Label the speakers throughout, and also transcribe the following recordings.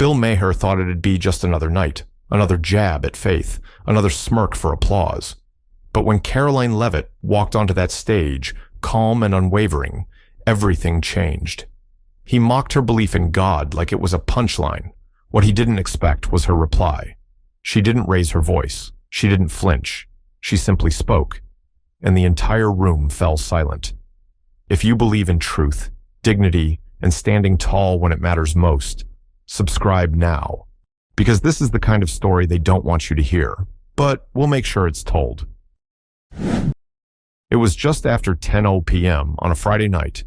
Speaker 1: Bill Maher thought it'd be just another night, another jab at faith, another smirk for applause. But when Karoline Leavitt walked onto that stage, calm and unwavering, everything changed. He mocked her belief in God like it was a punchline. What he didn't expect was her reply. She didn't raise her voice. She didn't flinch. She simply spoke, and the entire room fell silent. If you believe in truth, dignity, and standing tall when it matters most, subscribe now, because this is the kind of story they don't want you to hear, but we'll make sure it's told. It was just after 10:00 p.m. on a Friday night.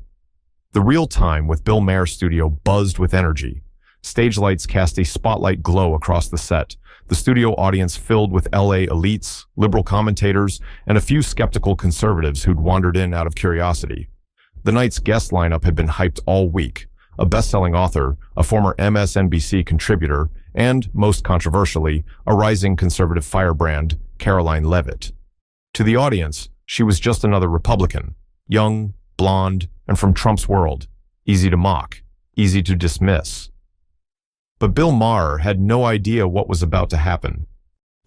Speaker 1: The Real Time with Bill Maher studio buzzed with energy. Stage lights cast a spotlight glow across the set, the studio audience filled with LA elites, liberal commentators, and a few skeptical conservatives who'd wandered in out of curiosity. The night's guest lineup had been hyped all week. A best-selling author, a former MSNBC contributor, and, most controversially, a rising conservative firebrand, Karoline Leavitt. To the audience, she was just another Republican, young, blonde, and from Trump's world, easy to mock, easy to dismiss. But Bill Maher had no idea what was about to happen.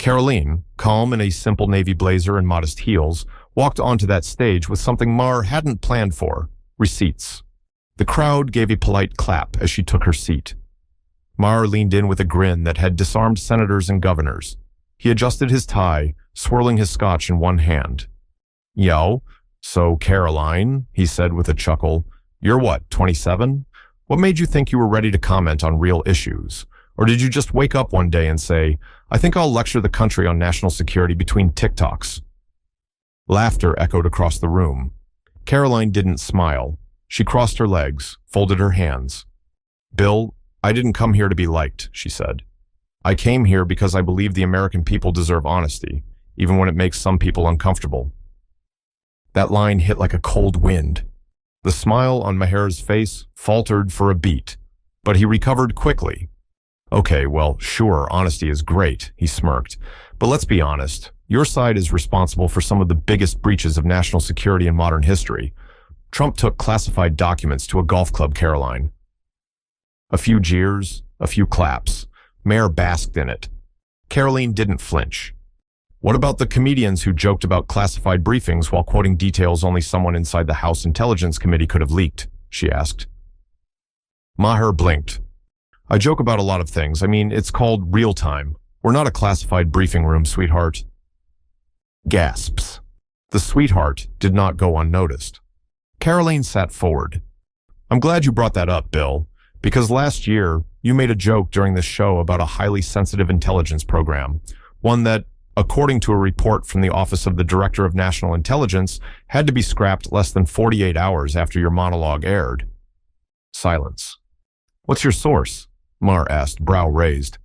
Speaker 1: Karoline, calm in a simple navy blazer and modest heels, walked onto that stage with something Maher hadn't planned for: receipts. The crowd gave a polite clap as she took her seat. Maher leaned in with a grin that had disarmed senators and governors. He adjusted his tie, swirling his scotch in one hand. "Yo, so Karoline," he said with a chuckle, "you're what, 27? What made you think you were ready to comment on real issues? Or did you just wake up one day and say, I think I'll lecture the country on national security between TikToks?" Laughter echoed across the room. Karoline didn't smile. She crossed her legs, folded her hands. "Bill, I didn't come here to be liked," she said. "I came here because I believe the American people deserve honesty, even when it makes some people uncomfortable." That line hit like a cold wind. The smile on Maher's face faltered for a beat, but he recovered quickly. "Okay, well, sure, honesty is great," he smirked. "But let's be honest. Your side is responsible for some of the biggest breaches of national security in modern history. Trump took classified documents to a golf club, Karoline." A few jeers, a few claps. Maher basked in it. Karoline didn't flinch. "What about the comedians who joked about classified briefings while quoting details only someone inside the House Intelligence Committee could have leaked?" she asked. Maher blinked. "I joke about a lot of things. I mean, it's called Real Time. We're not a classified briefing room, sweetheart." Gasps. The sweetheart did not go unnoticed. Karoline sat forward. "I'm glad you brought that up, Bill, because last year you made a joke during this show about a highly sensitive intelligence program, one that, according to a report from the Office of the Director of National Intelligence, had to be scrapped less than 48 hours after your monologue aired." Silence. "What's your source?" Maher asked, brow raised.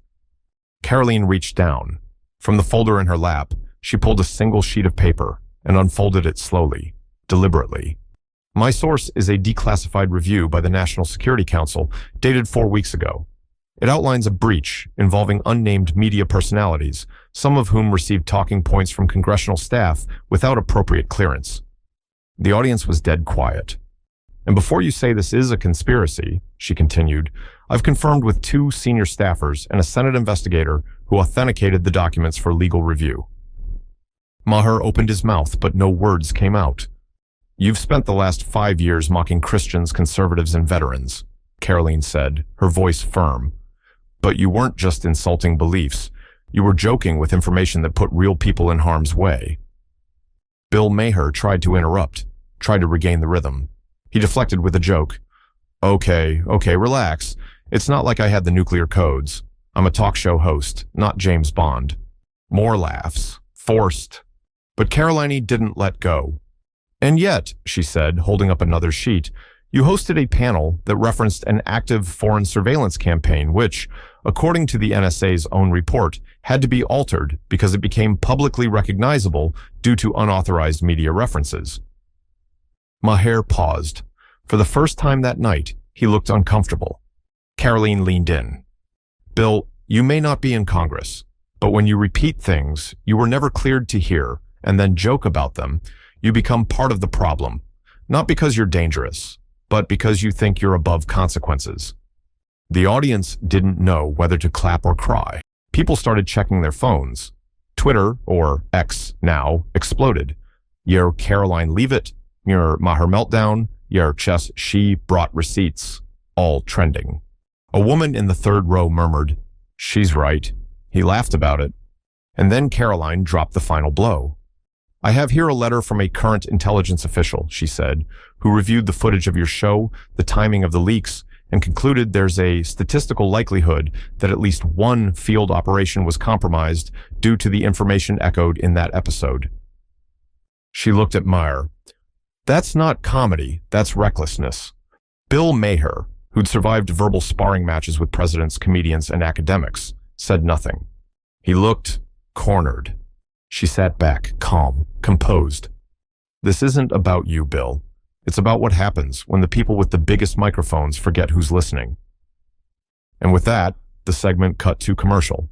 Speaker 1: Karoline reached down. From the folder in her lap, she pulled a single sheet of paper and unfolded it slowly, deliberately. "My source is a declassified review by the National Security Council dated 4 weeks ago. It outlines a breach involving unnamed media personalities, some of whom received talking points from congressional staff without appropriate clearance." The audience was dead quiet. "And before you say this is a conspiracy," she continued, "I've confirmed with 2 senior staffers and a Senate investigator who authenticated the documents for legal review." Maher opened his mouth, but no words came out. "You've spent the last 5 years mocking Christians, conservatives, and veterans," Karoline said, her voice firm. "But you weren't just insulting beliefs. You were joking with information that put real people in harm's way." Bill Maher tried to interrupt, tried to regain the rhythm. He deflected with a joke. Okay, relax. It's not like I had the nuclear codes. I'm a talk show host, not James Bond." More laughs. Forced. But Karoline didn't let go. "And yet," she said, holding up another sheet, "you hosted a panel that referenced an active foreign surveillance campaign which, according to the NSA's own report, had to be altered because it became publicly recognizable due to unauthorized media references." Maher paused. For the first time that night, he looked uncomfortable. Karoline leaned in. "Bill, you may not be in Congress, but when you repeat things you were never cleared to hear and then joke about them, you become part of the problem, not because you're dangerous, but because you think you're above consequences." The audience didn't know whether to clap or cry. People started checking their phones. Twitter, or X now, exploded. Your Karoline Leavitt, your Maher meltdown, your chess she brought receipts, all trending. A woman in the third row murmured, "She's right." He laughed about it. And then Karoline dropped the final blow. "I have here a letter from a current intelligence official," she said, "who reviewed the footage of your show, the timing of the leaks, and concluded there's a statistical likelihood that at least one field operation was compromised due to the information echoed in that episode." She looked at Maher. "That's not comedy, that's recklessness." Bill Maher, who'd survived verbal sparring matches with presidents, comedians, and academics, said nothing. He looked cornered. She sat back, calm, composed. "This isn't about you, Bill. It's about what happens when the people with the biggest microphones forget who's listening." And with that, the segment cut to commercial.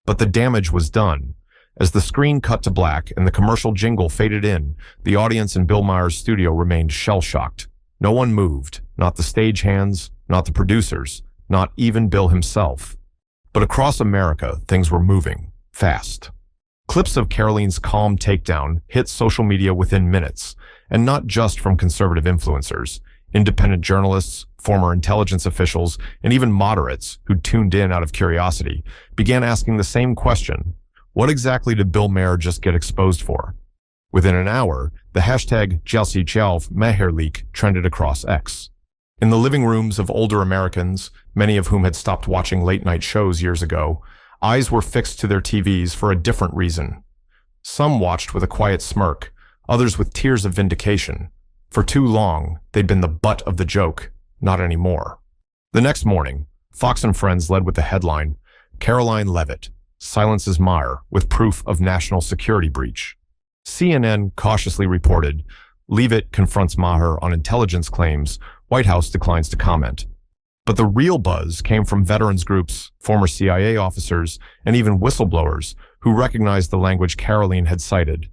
Speaker 1: But the damage was done. As the screen cut to black and the commercial jingle faded in, the audience in Bill Maher's studio remained shell-shocked. No one moved, not the stagehands, not the producers, not even Bill himself. But across America, things were moving, fast. Clips of Karoline's calm takedown hit social media within minutes, and not just from conservative influencers. Independent journalists, former intelligence officials, and even moderates who tuned in out of curiosity began asking the same question: what exactly did Bill Maher just get exposed for? Within an hour, the hashtag #JelsiChalf leak trended across X. In the living rooms of older Americans, many of whom had stopped watching late-night shows years ago, eyes were fixed to their TVs for a different reason. Some watched with a quiet smirk, others with tears of vindication. For too long, they'd been the butt of the joke, not anymore. The next morning, Fox and Friends led with the headline, "Karoline Leavitt silences Maher with proof of national security breach." CNN cautiously reported, "Leavitt confronts Maher on intelligence claims, White House declines to comment." But the real buzz came from veterans groups, former CIA officers, and even whistleblowers who recognized the language Karoline had cited.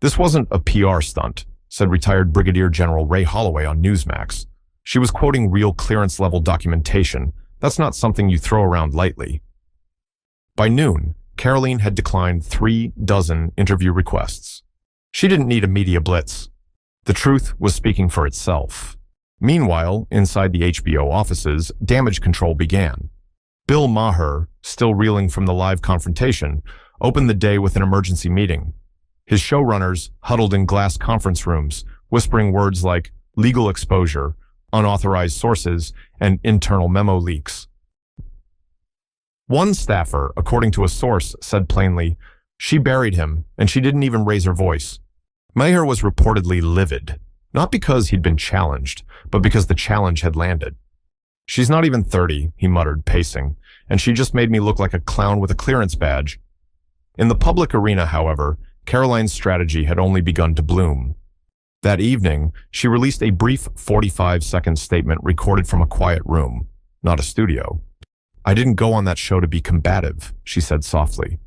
Speaker 1: "This wasn't a PR stunt," said retired Brigadier General Ray Holloway on Newsmax. "She was quoting real clearance-level documentation. That's not something you throw around lightly." By noon, Karoline had declined 36 interview requests. She didn't need a media blitz. The truth was speaking for itself. Meanwhile, inside the HBO offices, damage control began. Bill Maher, still reeling from the live confrontation, opened the day with an emergency meeting. His showrunners huddled in glass conference rooms, whispering words like legal exposure, unauthorized sources, and internal memo leaks. One staffer, according to a source, said plainly, "She buried him, and she didn't even raise her voice." Maher was reportedly livid, not because he'd been challenged, but because the challenge had landed. "She's not even 30, he muttered, pacing, "and she just made me look like a clown with a clearance badge." In the public arena, however, Karoline's strategy had only begun to bloom. That evening, she released a brief 45-second statement recorded from a quiet room, not a studio. "I didn't go on that show to be combative," she said softly.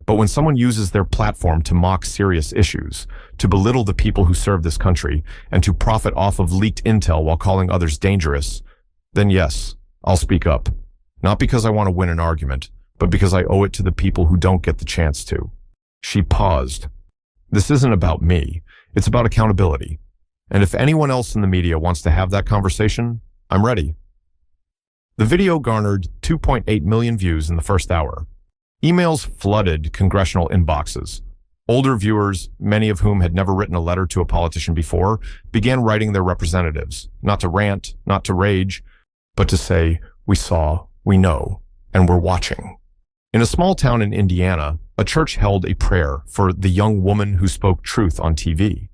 Speaker 1: "But when someone uses their platform to mock serious issues, to belittle the people who serve this country, and to profit off of leaked intel while calling others dangerous, then yes, I'll speak up. Not because I want to win an argument, but because I owe it to the people who don't get the chance to." She paused. "This isn't about me. It's about accountability. And if anyone else in the media wants to have that conversation, I'm ready." The video garnered 2.8 million views in the first hour. Emails flooded congressional inboxes. Older viewers, many of whom had never written a letter to a politician before, began writing their representatives, not to rant, not to rage, but to say, "We saw, we know, and we're watching." In a small town in Indiana, a church held a prayer for the young woman who spoke truth on TV.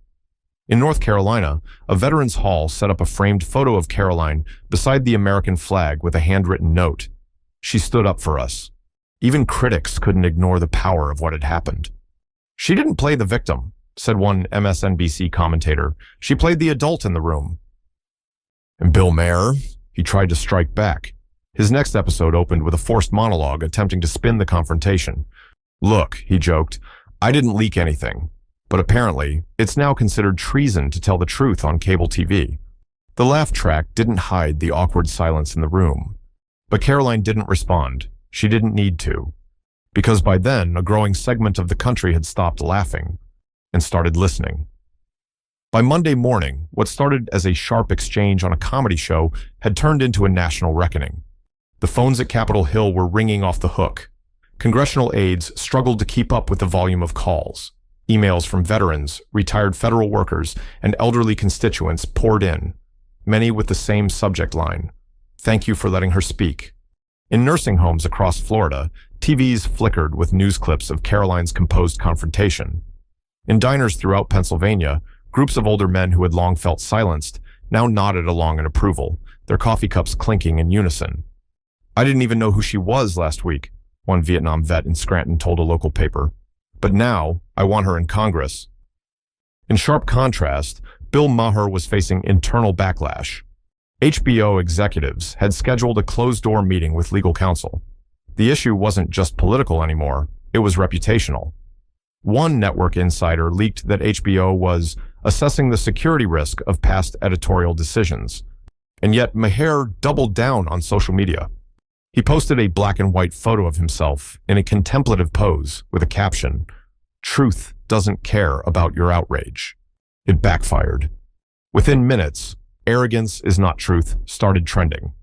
Speaker 1: In North Carolina, a veterans hall set up a framed photo of Karoline beside the American flag with a handwritten note. "She stood up for us." Even critics couldn't ignore the power of what had happened. "She didn't play the victim," said one MSNBC commentator. "She played the adult in the room." And Bill Maher, he tried to strike back. His next episode opened with a forced monologue attempting to spin the confrontation. "Look," he joked, "I didn't leak anything. But apparently, it's now considered treason to tell the truth on cable TV." The laugh track didn't hide the awkward silence in the room. But Karoline didn't respond. She didn't need to. Because by then, a growing segment of the country had stopped laughing and started listening. By Monday morning, what started as a sharp exchange on a comedy show had turned into a national reckoning. The phones at Capitol Hill were ringing off the hook. Congressional aides struggled to keep up with the volume of calls. Emails from veterans, retired federal workers, and elderly constituents poured in, many with the same subject line: "Thank you for letting her speak." In nursing homes across Florida, TVs flickered with news clips of Karoline's composed confrontation. In diners throughout Pennsylvania, groups of older men who had long felt silenced now nodded along in approval, their coffee cups clinking in unison. "I didn't even know who she was last week," one Vietnam vet in Scranton told a local paper. "But now, I want her in Congress." In sharp contrast, Bill Maher was facing internal backlash. HBO executives had scheduled a closed-door meeting with legal counsel. The issue wasn't just political anymore, it was reputational. One network insider leaked that HBO was assessing the security risk of past editorial decisions. And yet Maher doubled down on social media. He posted a black and white photo of himself in a contemplative pose with a caption, "Truth doesn't care about your outrage." It backfired. Within minutes, "Arrogance is not truth" started trending.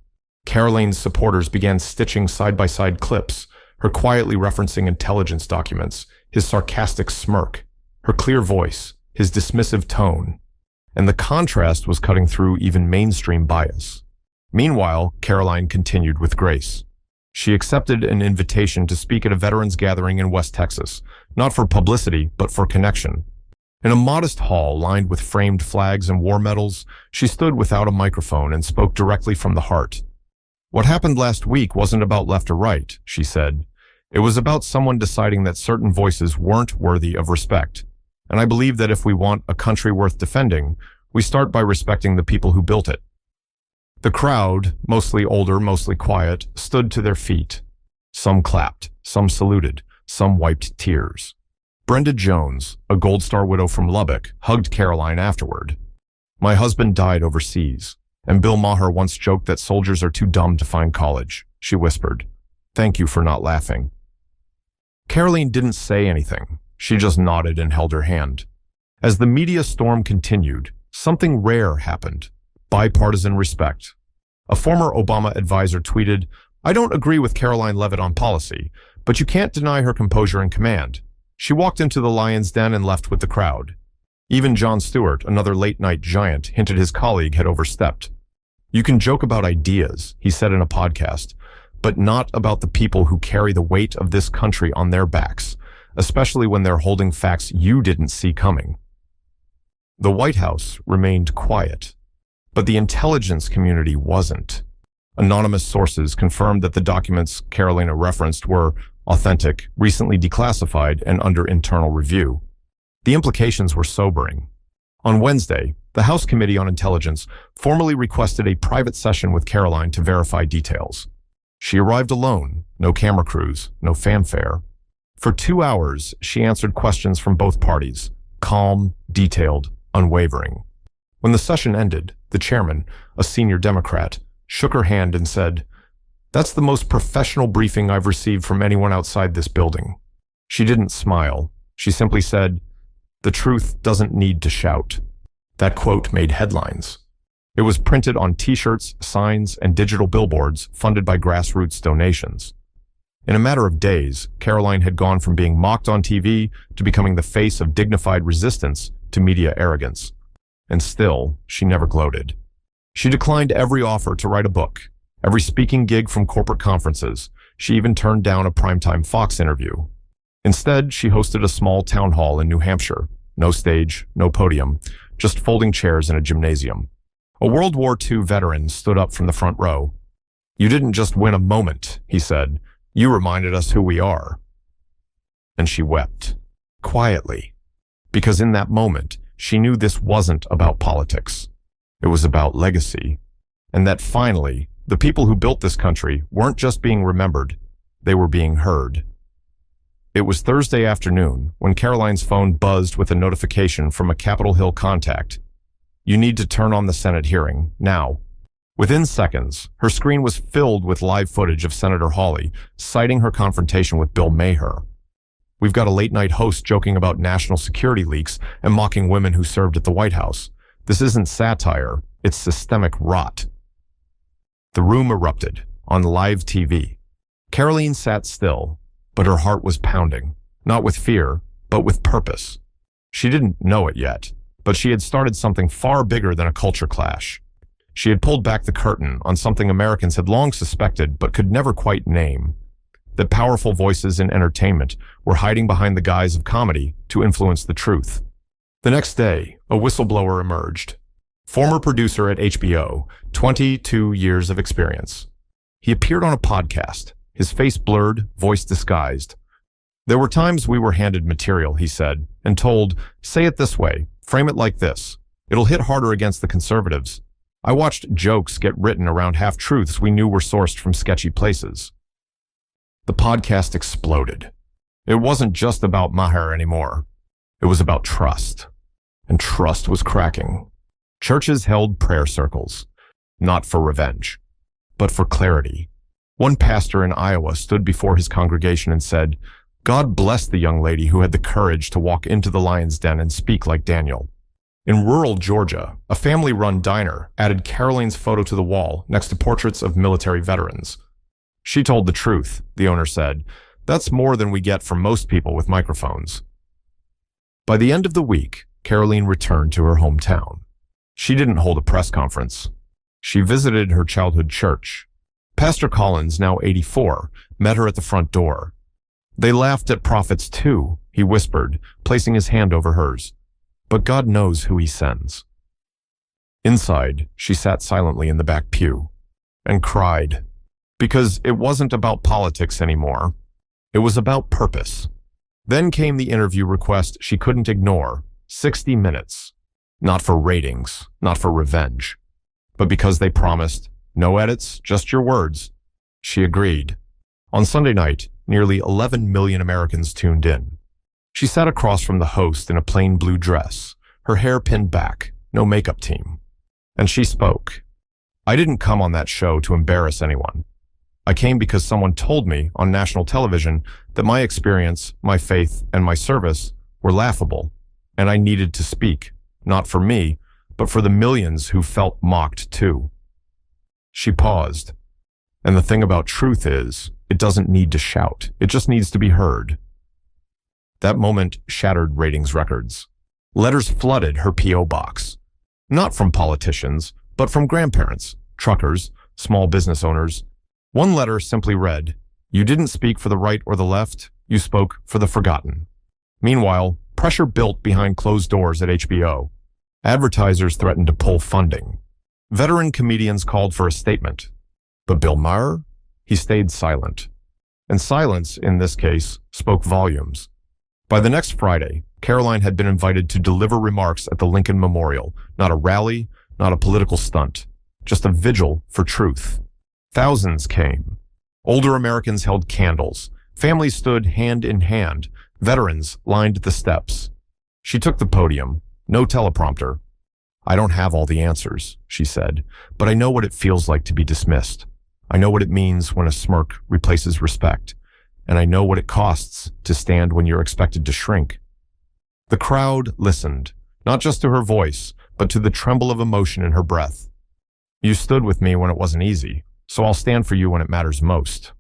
Speaker 1: Karoline's supporters began stitching side-by-side clips, her quietly referencing intelligence documents, his sarcastic smirk, her clear voice, his dismissive tone. And the contrast was cutting through even mainstream bias. Meanwhile, Karoline continued with grace. She accepted an invitation to speak at a veterans gathering in West Texas, not for publicity, but for connection. In a modest hall lined with framed flags and war medals, she stood without a microphone and spoke directly from the heart. "What happened last week wasn't about left or right," she said. "It was about someone deciding that certain voices weren't worthy of respect. And I believe that if we want a country worth defending, we start by respecting the people who built it." The crowd, mostly older, mostly quiet, stood to their feet. Some clapped, some saluted, some wiped tears. Brenda Jones, a Gold Star widow from Lubbock, hugged Karoline afterward. "My husband died overseas, and Bill Maher once joked that soldiers are too dumb to find college," she whispered. "Thank you for not laughing." Karoline didn't say anything. She just nodded and held her hand. As the media storm continued, something rare happened: bipartisan respect. A former Obama advisor tweeted, "I don't agree with Karoline Leavitt on policy, but you can't deny her composure and command. She walked into the lion's den and left with the crowd." Even Jon Stewart, another late-night giant, hinted his colleague had overstepped. "You can joke about ideas," he said in a podcast, "but not about the people who carry the weight of this country on their backs, especially when they're holding facts you didn't see coming." The White House remained quiet, but the intelligence community wasn't. Anonymous sources confirmed that the documents Karoline referenced were authentic, recently declassified, and under internal review. The implications were sobering. On Wednesday, the House Committee on Intelligence formally requested a private session with Karoline to verify details. She arrived alone, no camera crews, no fanfare. For 2 hours, she answered questions from both parties, calm, detailed, unwavering. When the session ended, the chairman, a senior Democrat, shook her hand and said, "That's the most professional briefing I've received from anyone outside this building." She didn't smile. She simply said, "The truth doesn't need to shout." That quote made headlines. It was printed on T-shirts, signs, and digital billboards funded by grassroots donations. In a matter of days, Karoline had gone from being mocked on TV to becoming the face of dignified resistance to media arrogance. And still, she never gloated. She declined every offer to write a book, every speaking gig from corporate conferences. She even turned down a primetime Fox interview. Instead, she hosted a small town hall in New Hampshire. No stage, no podium, just folding chairs in a gymnasium. A World War II veteran stood up from the front row. "You didn't just win a moment," he said. "You reminded us who we are." And she wept, quietly, because in that moment, she knew this wasn't about politics. It was about legacy, and that finally, the people who built this country weren't just being remembered, they were being heard. It was Thursday afternoon when Karoline's phone buzzed with a notification from a Capitol Hill contact. "You need to turn on the Senate hearing, now." Within seconds, her screen was filled with live footage of Senator Hawley citing her confrontation with Bill Maher. We've got a late-night host joking about national security leaks and mocking women who served at the White House. This isn't satire, it's systemic rot. The room erupted, on live TV. Karoline sat still, but her heart was pounding, not with fear, but with purpose. She didn't know it yet, but she had started something far bigger than a culture clash. She had pulled back the curtain on something Americans had long suspected but could never quite name: that powerful voices in entertainment were hiding behind the guise of comedy to influence the truth. The next day, a whistleblower emerged. Former producer at HBO, 22 years of experience. He appeared on a podcast, his face blurred, voice disguised. There were times we were handed material, he said, and told, say it this way, frame it like this. It'll hit harder against the conservatives. I watched jokes get written around half-truths we knew were sourced from sketchy places. The podcast exploded. It wasn't just about Maher anymore. It was about trust. And trust was cracking. Churches held prayer circles, not for revenge, but for clarity. One pastor in Iowa stood before his congregation and said, God bless the young lady who had the courage to walk into the lion's den and speak like Daniel. In rural Georgia, a family-run diner added Karoline's photo to the wall next to portraits of military veterans. She told the truth, the owner said. That's more than we get from most people with microphones. By the end of the week, Karoline returned to her hometown. She didn't hold a press conference. She visited her childhood church. Pastor Collins, now 84, met her at the front door. They laughed at prophets too, he whispered, placing his hand over hers. But God knows who he sends. Inside, she sat silently in the back pew and cried, because it wasn't about politics anymore. It was about purpose. Then came the interview request she couldn't ignore, 60 minutes. Not for ratings, not for revenge, but because they promised, no edits, just your words. She agreed. On Sunday night, nearly 11 million Americans tuned in. She sat across from the host in a plain blue dress, her hair pinned back, no makeup team. And she spoke. I didn't come on that show to embarrass anyone. I came because someone told me on national television that my experience, my faith, and my service were laughable, and I needed to speak. Not for me, but for the millions who felt mocked too. She paused. And the thing about truth is, it doesn't need to shout. It just needs to be heard. That moment shattered ratings records. Letters flooded her P.O. box. Not from politicians, but from grandparents, truckers, small business owners. One letter simply read, "You didn't speak for the right or the left, you spoke for the forgotten." Meanwhile, pressure built behind closed doors at HBO. Advertisers threatened to pull funding. Veteran comedians called for a statement. But Bill Maher? He stayed silent. And silence, in this case, spoke volumes. By the next Friday, Karoline had been invited to deliver remarks at the Lincoln Memorial, not a rally, not a political stunt, just a vigil for truth. Thousands came. Older Americans held candles. Families stood hand in hand. Veterans lined the steps. She took the podium. No teleprompter. I don't have all the answers, she said, but I know what it feels like to be dismissed. I know what it means when a smirk replaces respect, and I know what it costs to stand when you're expected to shrink. The crowd listened, not just to her voice, but to the tremble of emotion in her breath. You stood with me when it wasn't easy, so I'll stand for you when it matters most.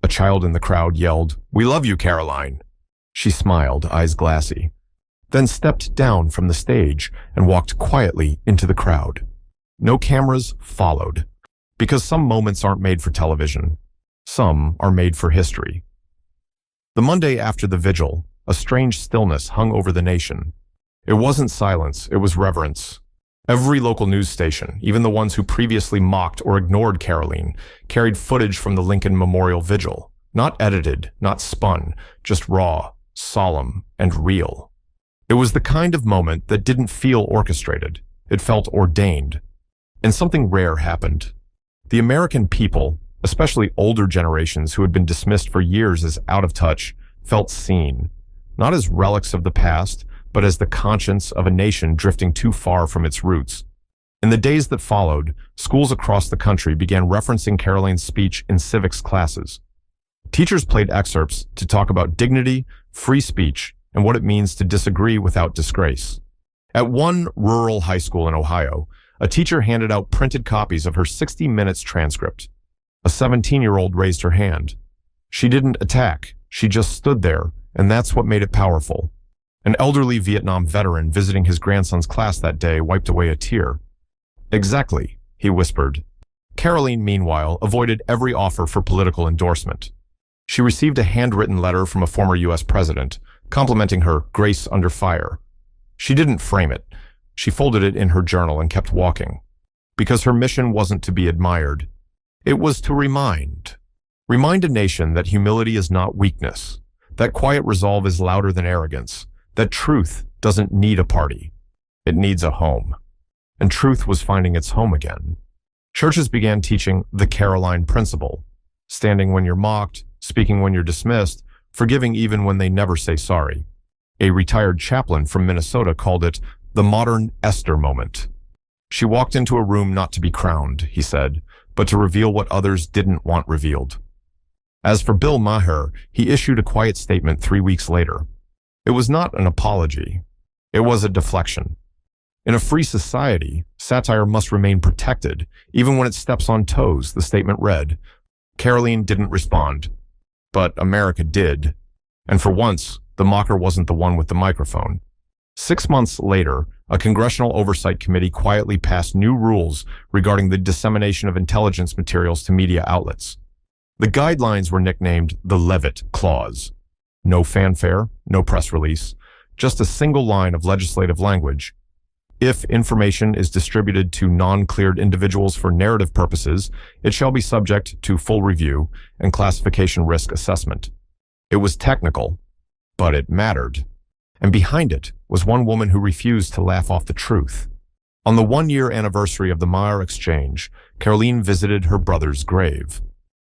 Speaker 1: A child in the crowd yelled, "We love you, Karoline." She smiled, eyes glassy, then stepped down from the stage and walked quietly into the crowd. No cameras followed, because some moments aren't made for television. Some are made for history. The Monday after the vigil, a strange stillness hung over the nation. It wasn't silence, it was reverence. Every local news station, even the ones who previously mocked or ignored Karoline, carried footage from the Lincoln Memorial Vigil. Not edited, not spun, just raw, solemn, and real. It was the kind of moment that didn't feel orchestrated. It felt ordained. And something rare happened. The American people, especially older generations who had been dismissed for years as out of touch, felt seen, not as relics of the past, but as the conscience of a nation drifting too far from its roots. In the days that followed, schools across the country began referencing Karoline's speech in civics classes. Teachers played excerpts to talk about dignity, free speech, and what it means to disagree without disgrace. At one rural high school in Ohio, a teacher handed out printed copies of her 60 Minutes transcript. A 17-year-old raised her hand. She didn't attack, she just stood there, and that's what made it powerful. An elderly Vietnam veteran visiting his grandson's class that day wiped away a tear. "Exactly," he whispered. Karoline, meanwhile, avoided every offer for political endorsement. She received a handwritten letter from a former U.S. president, complimenting her grace under fire. She didn't frame it. She folded it in her journal and kept walking. Because her mission wasn't to be admired. It was to remind a nation that humility is not weakness, that quiet resolve is louder than arrogance, that truth doesn't need a party. It needs a home. And truth was finding its home again. Churches began teaching the Karoline principle, standing when you're mocked, speaking when you're dismissed, forgiving even when they never say sorry. A retired chaplain from Minnesota called it the modern Esther moment. She walked into a room not to be crowned, he said, but to reveal what others didn't want revealed. As for Bill Maher, he issued a quiet statement 3 weeks later. It was not an apology. It was a deflection. In a free society, satire must remain protected, even when it steps on toes, the statement read. Karoline didn't respond, but America did. And for once, the mocker wasn't the one with the microphone. 6 months later, a congressional oversight committee quietly passed new rules regarding the dissemination of intelligence materials to media outlets. The guidelines were nicknamed the Leavitt Clause. No fanfare, no press release, just a single line of legislative language. If information is distributed to non-cleared individuals for narrative purposes, it shall be subject to full review and classification risk assessment. It was technical, but it mattered. And behind it was one woman who refused to laugh off the truth. On the 1-year anniversary of the Maher exchange, Karoline visited her brother's grave.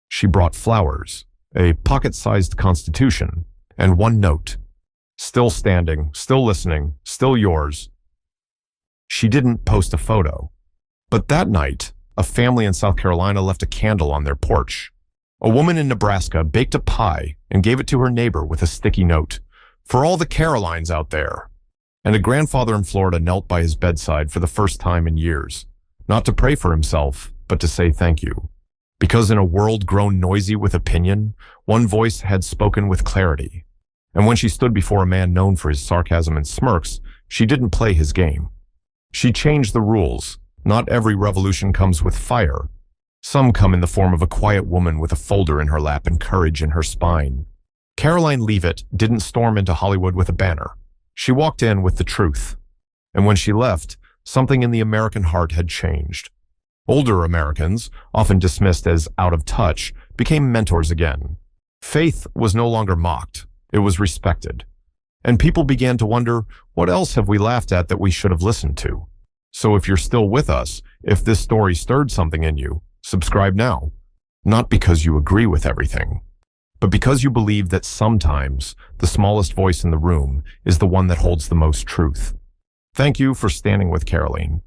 Speaker 1: She brought flowers, a pocket-sized constitution, and one note. Still standing, still listening, still yours. She didn't post a photo. But that night, a family in South Carolina left a candle on their porch. A woman in Nebraska baked a pie and gave it to her neighbor with a sticky note. For all the Karolines out there. And a grandfather in Florida knelt by his bedside for the first time in years, not to pray for himself, but to say thank you. Because in a world grown noisy with opinion, one voice had spoken with clarity. And when she stood before a man known for his sarcasm and smirks, she didn't play his game. She changed the rules. Not every revolution comes with fire. Some come in the form of a quiet woman with a folder in her lap and courage in her spine. Karoline Leavitt didn't storm into Hollywood with a banner. She walked in with the truth. And when she left, something in the American heart had changed. Older Americans, often dismissed as out of touch, became mentors again. Faith was no longer mocked. It was respected. And people began to wonder, what else have we laughed at that we should have listened to? So if you're still with us, if this story stirred something in you, subscribe now. Not because you agree with everything, but because you believe that sometimes the smallest voice in the room is the one that holds the most truth. Thank you for standing with Karoline.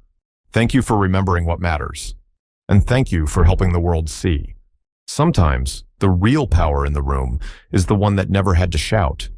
Speaker 1: Thank you for remembering what matters. And thank you for helping the world see. Sometimes the real power in the room is the one that never had to shout.